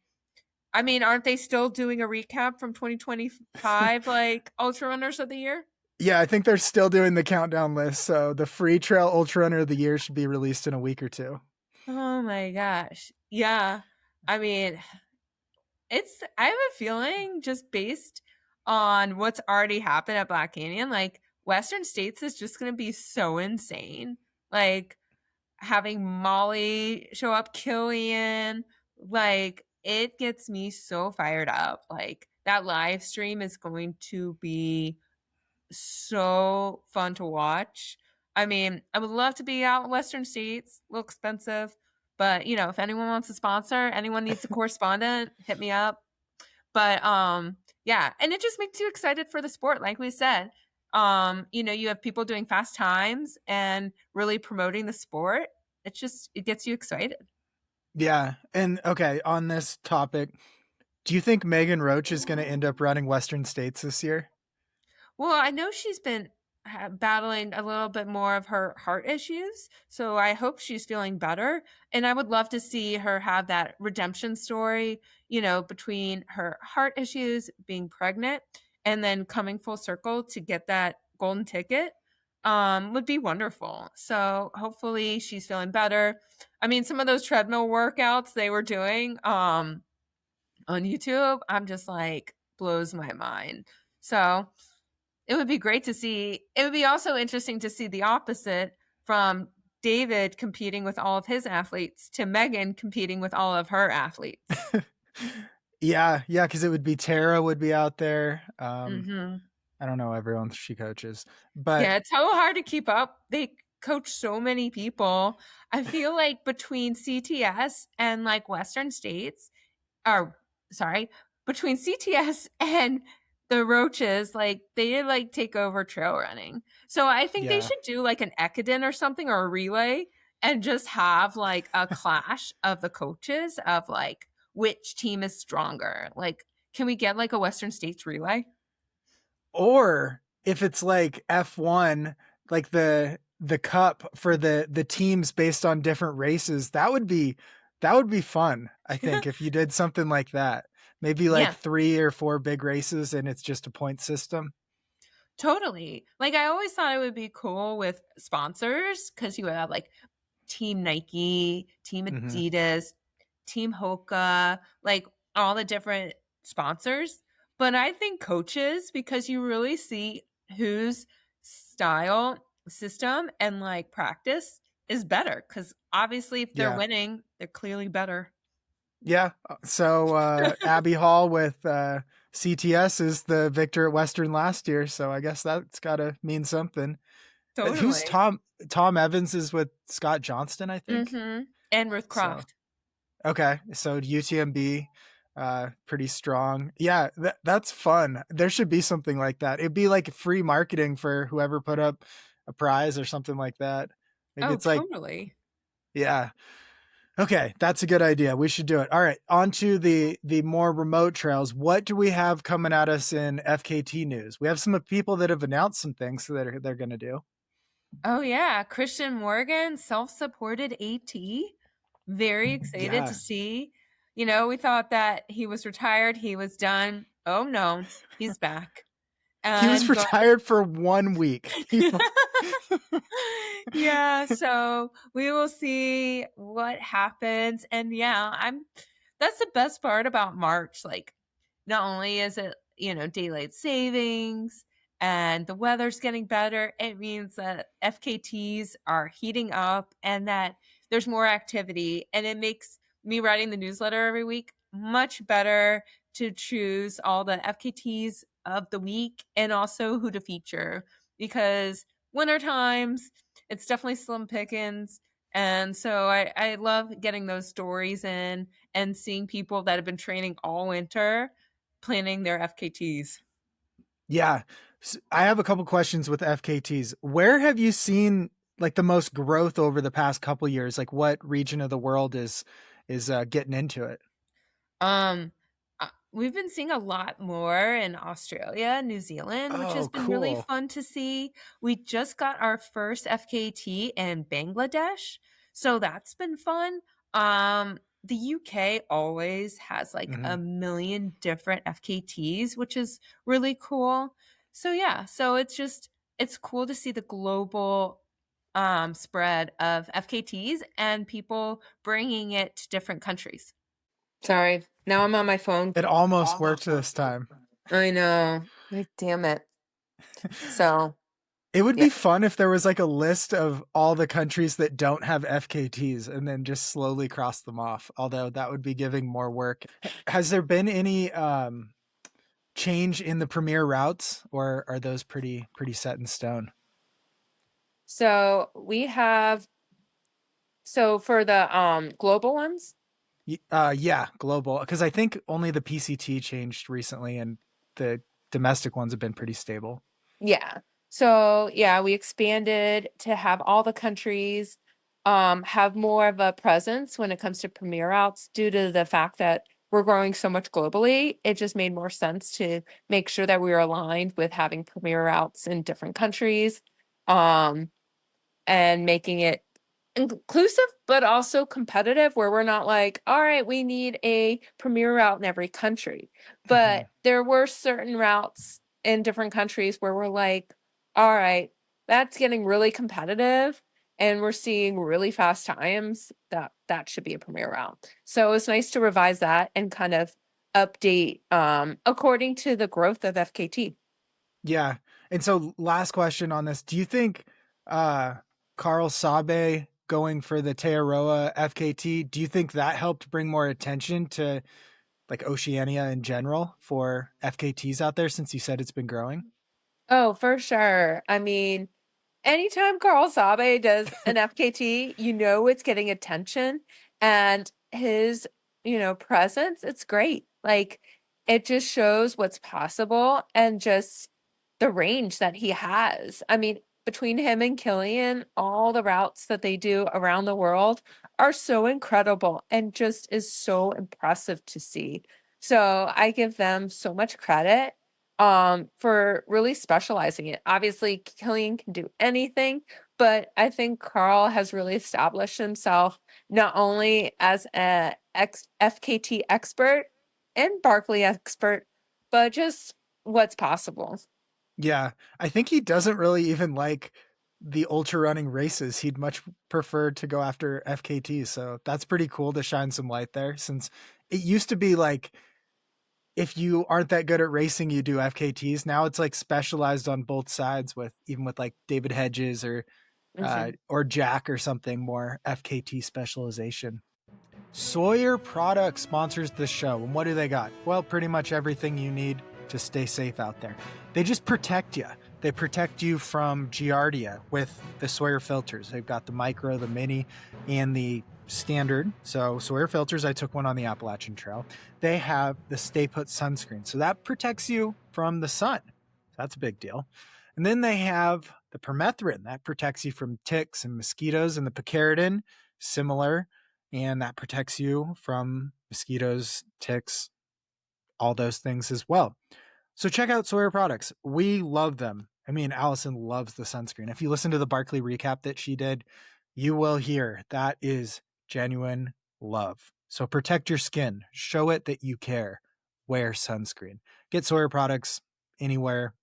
mean, aren't they still doing a recap from 2025, like Ultra Runners of the Year? Yeah, I think they're still doing the countdown list. So the Free Trail Ultra Runner of the Year should be released in a week or two. Oh my gosh. Yeah. I mean, I have a feeling just based on what's already happened at Black Canyon, like Western States is just going to be so insane. Like having Molly show up, Killian, like it gets me so fired up. Like that live stream is going to be so fun to watch. I mean, I would love to be out in Western States, a little expensive, but if anyone wants a sponsor, anyone needs a correspondent, hit me up. But yeah, and it just makes you excited for the sport, like we said. You have people doing fast times and really promoting the sport. It gets you excited. Yeah. And okay, on this topic, do you think Megan Roach is going to end up running Western States this year? Well, I know she's been battling a little bit more of her heart issues, so I hope she's feeling better. And I would love to see her have that redemption story, between her heart issues, being pregnant, and then coming full circle to get that golden ticket. Would be wonderful. So hopefully she's feeling better. I mean, some of those treadmill workouts they were doing on YouTube, I'm just like, blows my mind. So it would be great to see. It would be also interesting to see the opposite from David competing with all of his athletes to Megan competing with all of her athletes. Yeah, because it would be Tara would be out there. I don't know everyone she coaches, but yeah, it's so hard to keep up. They coach so many people. I feel like between CTS and like Western States, between CTS and the Roaches, like they like take over trail running. So I think they should do like an Ekiden or something or a relay and just have like a clash of the coaches of like which team is stronger. Like, can we get like a Western States relay? Or if it's like F1, like the cup for the teams based on different races, that would be fun. I think if you did something like that. Maybe like 3 or 4 big races and it's just a point system. Totally. Like I always thought it would be cool with sponsors because you would have like Team Nike, Team Hmm. Adidas, Team Hoka, like all the different sponsors. But I think coaches, because you really see whose style, system, and like practice is better. Because obviously, if they're Yeah. winning, they're clearly better. Yeah. So Abby Hall with CTS is the victor at Western last year. So I guess that's got to mean something. Who's Totally. Tom? Tom Evans is with Scott Johnston, I think. And Ruth So Croft. okay, so UTMB, pretty strong. Yeah, that's fun. There should be something like that. It'd be like free marketing for whoever put up a prize or something like that. Maybe Oh, it's like, totally. yeah. Okay, that's a good idea. We should do it. All right, on to the more remote trails. What do we have coming at us in FKT news? We have some people that have announced some things that they're going to do. Oh yeah, Christian Morgan, self-supported AT. Very excited to Yeah, see. You know, we thought that he was retired, he was done. Oh no, he's back. he was And retired for 1 week. yeah, so we will see what happens. And yeah, that's the best part about March. Like, not only is it, daylight savings and the weather's getting better, it means that FKTs are heating up and that there's more activity. And it makes me writing the newsletter every week much better to choose all the FKTs of the week and also who to feature because winter times, it's definitely slim pickings. And so I love getting those stories in and seeing people that have been training all winter planning their FKTs. Yeah. I have a couple questions with FKTs. Where have you seen like the most growth over the past couple years? Like what region of the world is getting into it? Um, we've been seeing a lot more in Australia, New Zealand, which has Oh, been really cool. fun to see. We just got our first FKT in Bangladesh, so that's been fun. The UK always has like Hmm. a million different FKTs, which is really cool. So yeah, so it's cool to see the global spread of FKTs and people bringing it to different countries. Sorry. Now I'm on my phone. It almost worked this time. I know. Like, damn it. So, It would yeah. be fun if there was like a list of all the countries that don't have FKTs and then just slowly cross them off. Although that would be giving more work. Has there been any change in the premier routes or are those pretty set in stone? So we have for the global ones, Yeah, global. Because I think only the PCT changed recently, and the domestic ones have been pretty stable. yeah. So yeah, we expanded to have all the countries have more of a presence when it comes to premier routes due to the fact that we're growing so much globally. It just made more sense to make sure that we were aligned with having premier routes in different countries. Um and making it inclusive but also competitive where we're not like, all right, we need a premier route in every country. Mhm. But there were certain routes in different countries where we're like, all right, that's getting really competitive and we're seeing really fast times that should be a premier route. So it was nice to revise that and kind of update according to the growth of FKT. Yeah. And so, last question on this: do you think uh, Carl Sabe going for the Tearoa FKT? Do you think that helped bring more attention to like Oceania in general for FKTs out there? Since you said it's been growing. Oh, for sure. I mean, anytime Carl Sabe does an FKT, you know it's getting attention and his, presence, it's great. Like it just shows what's possible and just the range that he has. I mean, between him and Killian, all the routes that they do around the world are so incredible and just is so impressive to see. So I give them so much credit for really specializing it. Obviously, Killian can do anything, but I think Carl has really established himself not only as a FKT expert and Barkley expert, but just what's possible. Yeah, I think he doesn't really even like the ultra running races. He'd much prefer to go after FKTs. So that's pretty cool to shine some light there, since it used to be like if you aren't that good at racing, you do FKTs. Now it's like specialized on both sides, with even with like David Hedges or Jack or something, more FKT specialization. Sawyer Products sponsors the show. And what do they got? Well, pretty much everything you need to stay safe out there. They just protect you. They protect you from Giardia with the Sawyer filters. They've got the micro, the mini, and the standard. So Sawyer filters, I took one on the Appalachian Trail. They have the Stay Put sunscreen. So that protects you from the sun. That's a big deal. And then they have the permethrin. That protects you from ticks and mosquitoes. And the picaridin, similar, and that protects you from mosquitoes, ticks, all those things as well. So check out Sawyer Products. We love them. I mean, Allison loves the sunscreen. If you listen to the Barkley recap that she did, you will hear that is genuine love. So protect your skin. Show it that you care. Wear sunscreen. Get Sawyer Products anywhere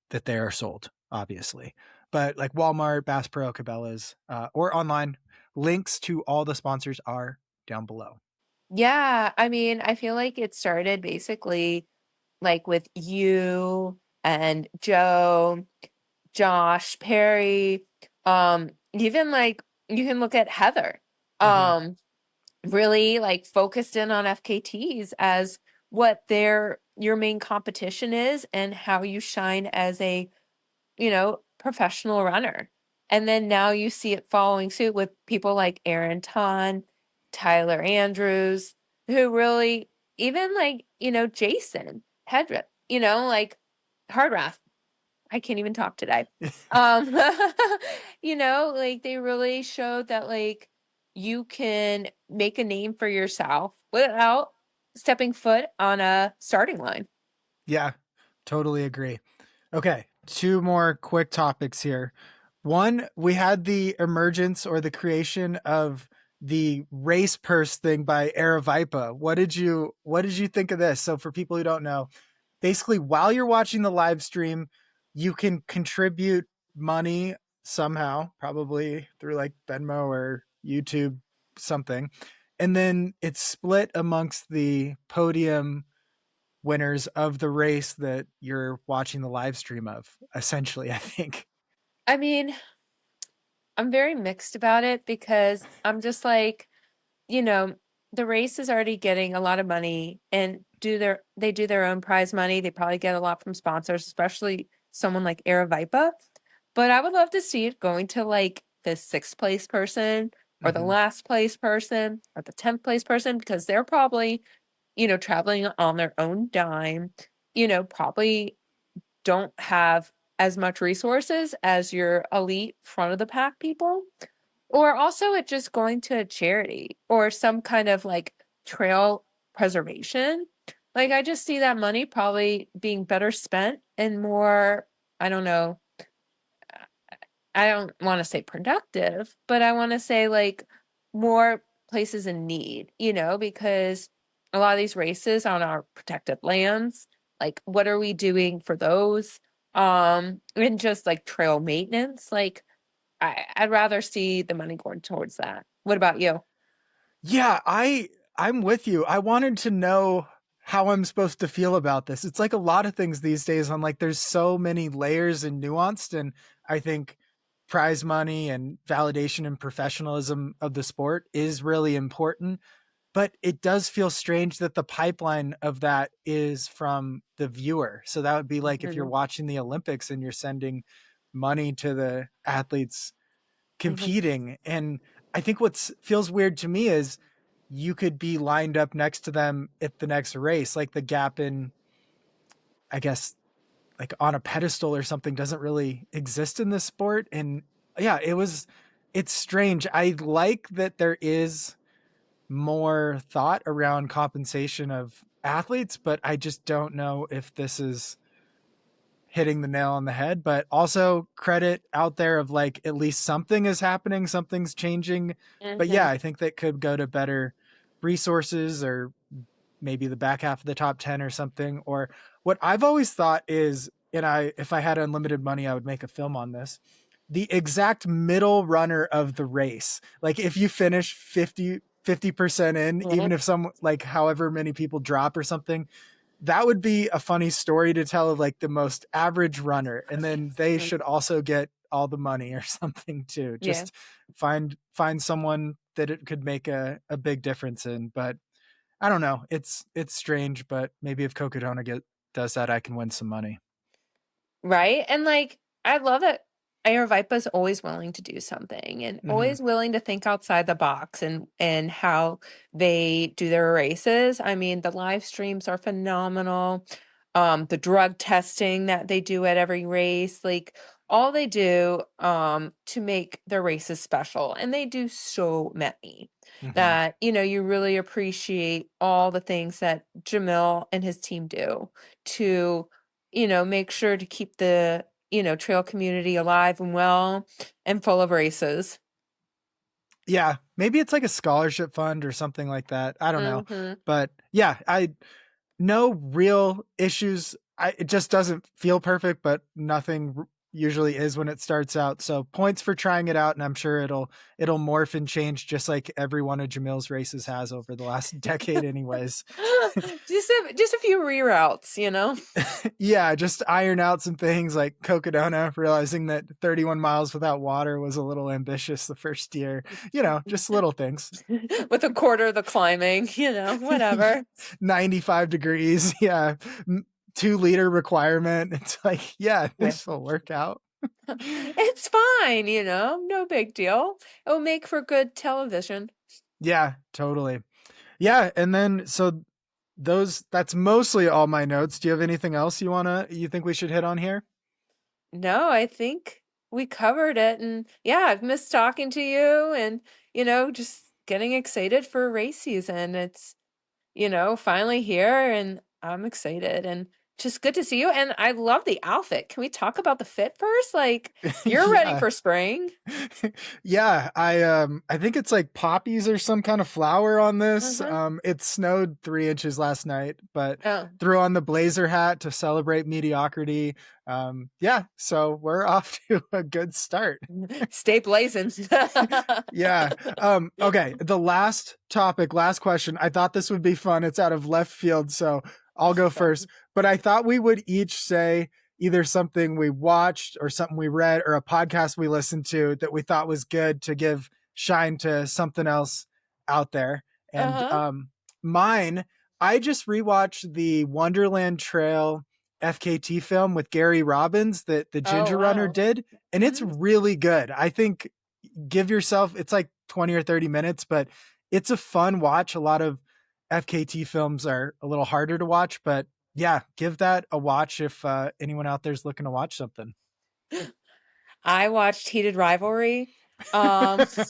that they are sold, obviously. But like Walmart, Bass Pro, Cabela's, or online, links to all the sponsors are down below. Yeah, I mean, I feel like it started basically like with you and Joe, Josh, Perry, even like you can look at Heather. Mhm. Really like focused in on FKTs as what your main competition is and how you shine as a, professional runner. And then now you see it following suit with people like Aaron Ton, Tyler Andrews, who really, even like, Jason Hedrick, like Hardrath. I can't even talk today. Um, like they really showed that like you can make a name for yourself without stepping foot on a starting line. Yeah, totally agree. Okay, two more quick topics here. One, we had the emergence or the creation of the race purse thing by Aravipa. What did you think of this? So for people who don't know, basically while you're watching the live stream, you can contribute money somehow, probably through like Venmo or YouTube something. And then it's split amongst the podium winners of the race that you're watching the live stream of, essentially, I think. I mean, I'm very mixed about it because I'm just like, you know, the race is already getting a lot of money and they do their own prize money. They probably get a lot from sponsors, especially someone like Aravipa. But I would love to see it going to like the sixth place person or the Mm-hmm. last place person or the 10th place person because they're probably, traveling on their own dime, probably don't have as much resources as your elite front of the pack people. Or also it just going to a charity or some kind of like trail preservation. Like I just see that money probably being better spent and more, I don't know, I don't want to say productive, but I want to say like more places in need, because a lot of these races on our protected lands, like what are we doing for those? And just like trail maintenance, like I'd rather see the money going towards that. What about you? Yeah, I'm with you. I wanted to know how I'm supposed to feel about this. It's like a lot of things these days. I'm like, there's so many layers and nuanced, and I think prize money and validation and professionalism of the sport is really important. But it does feel strange that the pipeline of that is from the viewer. So that would be like if you're Mhm, watching the Olympics and you're sending money to the athletes mhm, competing. And I think what feels weird to me is you could be lined up next to them at the next race. Like the gap in, I guess, like on a pedestal or something doesn't really exist in this sport. And yeah, it's strange. I like that there is more thought around compensation of athletes, but I just don't know if this is hitting the nail on the head. But also credit out there of like at least something is happening, something's changing. But yeah, mhm, I think that could go to better resources or maybe the back half of the top 10 or something. Or what I've always thought is, and I if I had unlimited money, I would make a film on this. the exact middle runner of the race. Like if you finish 50% in, even if some, like however many people drop or something, that would be a funny story to tell of like the most average runner. And then they should also get all the money or something too. Yeah. Just find someone that it could make a big difference in. But I don't know. It's strange, but maybe if Cocodona does that, I can win some money. Right. And like, I love that Ayurveda's always willing to do something and always willing to think outside the box and how they do their races. I mean, the live streams are phenomenal. The drug testing that they do at every race, like all they do to make their races special. And they do so many that, you know, you really appreciate all the things that Jamil and his team do to, you know, make sure to keep the, you know, trail community alive and well and full of races. Yeah, maybe it's like a scholarship fund or something like that. I don't know. But yeah, no real issues. It just doesn't feel perfect, but nothing usually is when it starts out. So points for trying it out, and I'm sure it'll morph and change just like every one of Jamil's races has over the last decade anyways. just a few reroutes, you know. Yeah, just iron out some things like Cocodona, realizing that 31 miles without water was a little ambitious the first year. You know, just little things. With a quarter of the climbing, you know, whatever. 95 degrees, yeah. 2-liter requirement. It's like, yeah, this will work out. It's fine, you know, no big deal. It'll make for good television. Yeah, totally. Yeah, and then so that's mostly all my notes. Do you have anything else you think we should hit on here? No, I think we covered it. And yeah, I've missed talking to you and, you know, just getting excited for race season. It's, you know, finally here and I'm excited and just good to see you. And I love the outfit. Can we talk about the fit first? Like you're ready for spring. Yeah, I think it's like poppies or some kind of flower on this. It snowed 3 inches last night, but threw on the blazer hat to celebrate mediocrity. Yeah, so we're off to a good start. Stay blazing. Yeah. Okay. The last question. I thought this would be fun. It's out of left field, so I'll go first. But I thought we would each say either something we watched or something we read or a podcast we listened to that we thought was good to give shine to something else out there. And mine, I just rewatched the Wonderland Trail FKT film with Gary Robbins that the Ginger Runner did, and it's really good. I think give yourself, it's like 20 or 30 minutes, but it's a fun watch. A lot of FKT films are a little harder to watch, but yeah, give that a watch if anyone out there's looking to watch something. I watched Heated Rivalry as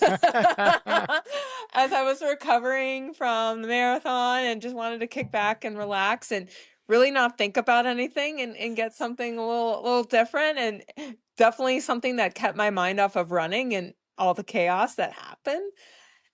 I was recovering from the marathon and just wanted to kick back and relax and really not think about anything and get something a little different, and definitely something that kept my mind off of running and all the chaos that happened.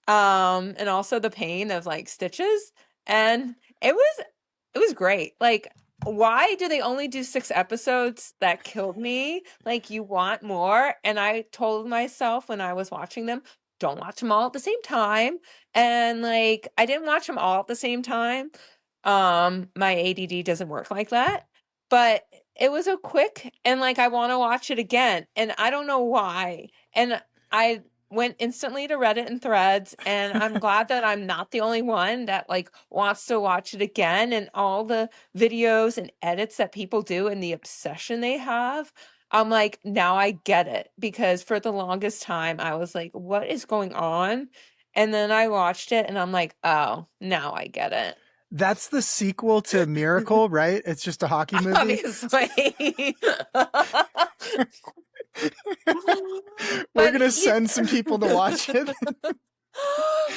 And also the pain of like stitches. And it was great. Like, why do they only do 6 episodes? That killed me. Like, you want more. And I told myself when I was watching them, don't watch them all at the same time. And like, I didn't watch them all at the same time. My ADD doesn't work like that. But it was a quick, and like, I want to watch it again. And I don't know why. And I went instantly to Reddit and Threads, and I'm glad that I'm not the only one that like wants to watch it again, and all the videos and edits that people do and the obsession they have. I'm like, now I get it, because for the longest time I was like, what is going on? And then I watched it and I'm like, oh, now I get it. That's the sequel to Miracle, right? It's just a hockey movie. Obviously. We're going to send some people to watch it.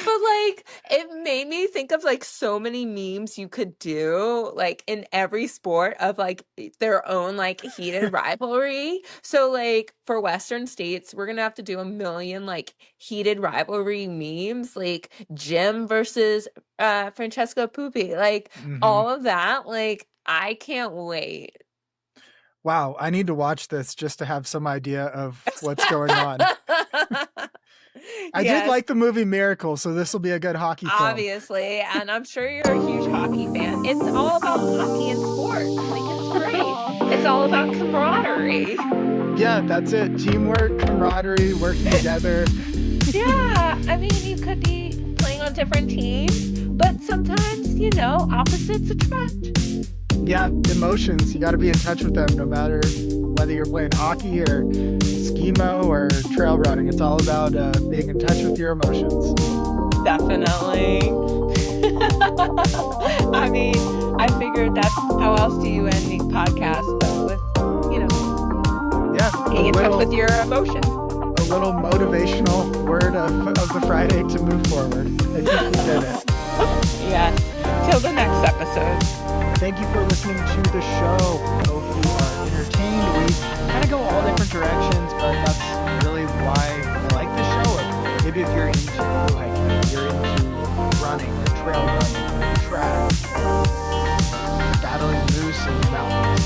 But like, it made me think of like so many memes you could do like in every sport of like their own like heated rivalry. So like for Western states, we're gonna have to do a million like heated rivalry memes, like Jim versus Francesco Pupi, like all of that. Like, I can't wait. Wow, I need to watch this just to have some idea of what's going on. I did like the movie Miracle, so this will be a good hockey film. Obviously, and I'm sure you're a huge hockey fan. It's all about hockey and sport. Like, it's great. It's all about camaraderie. Yeah, that's it. Teamwork, camaraderie, working together. Yeah, I mean, you could be playing on different teams, but sometimes, opposites attract. Yeah, emotions. You got to be in touch with them no matter whether you're playing hockey or skimo or trail running. It's all about being in touch with your emotions. Definitely. I mean, I figured that's how else do you end these podcasts, but with, being in touch with your emotions. A little motivational word of the Friday to move forward. I think we did it. Yes. Till the next episode. Thank you for listening to the show. Hope you are entertained. We kind of go all different directions, but that's really why I like this show. Maybe if you're into hiking, you're into running, or trail running, track, battling moose in the mountains,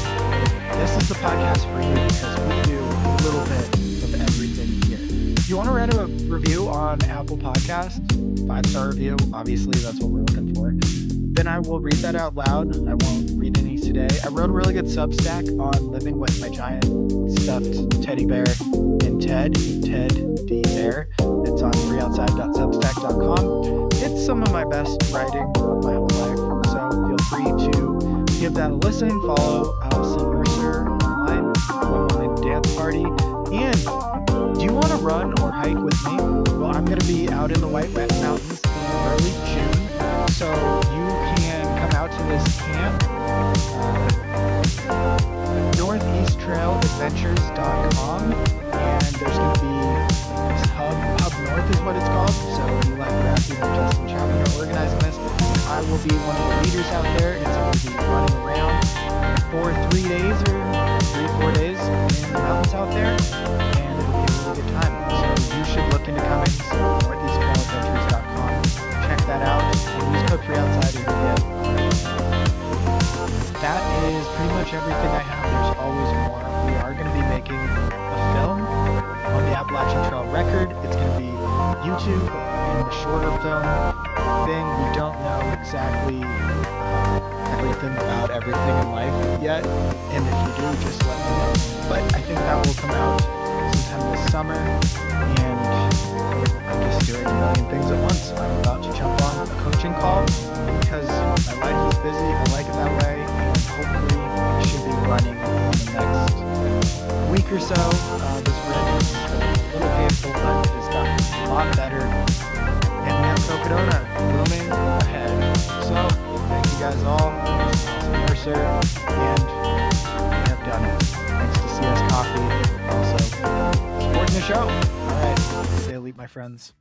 this is the podcast for you because we do a little bit of everything here. If you want to write a review on Apple Podcasts, 5-star review, obviously that's what we're looking for, then I will read that out loud. I won't read any today. I wrote a really good Substack on living with my giant stuffed teddy bear and Ted D. Bear. It's on freeoutside.substack.com. It's some of my best writing of my whole life, so feel free to give that a listen. Follow Allison Mercer online, online dance party. And do you want to run or hike with me? Well, I'm going to be out in the White Wet Mountains in early June, so you can come out to this camp, northeasttrailadventures.com, and there's going to be this Hub North is what it's called, so Eli Matthew and Justin Chapman are organizing this. I will be one of the leaders out there. It's going to be running around for 3 days or 3-4 days in the mountains out there, and it'll be a really good time. So you should look into coming, so northeasttrailadventures.com. Check that out, and use code FreeOutside and you'll get that is pretty much everything I have. There's always more. We are going to be making a film on the Appalachian Trail record. It's going to be YouTube and the shorter film thing. We don't know exactly everything about everything in life yet, and if you do, just let me know. But I think that will come out sometime this summer, and I'm just doing a million things at once. I'm about to jump on a coaching call because my life is busy. I like it that way, and hopefully I should be running in the next week or so. This run is a little painful, but it has gotten a lot better, and we have Cocodona looming ahead. So thank you guys all. This is Allison Mercer, and we have done it. Thanks to CS Coffee, also supporting the show. All right, stay elite, my friends.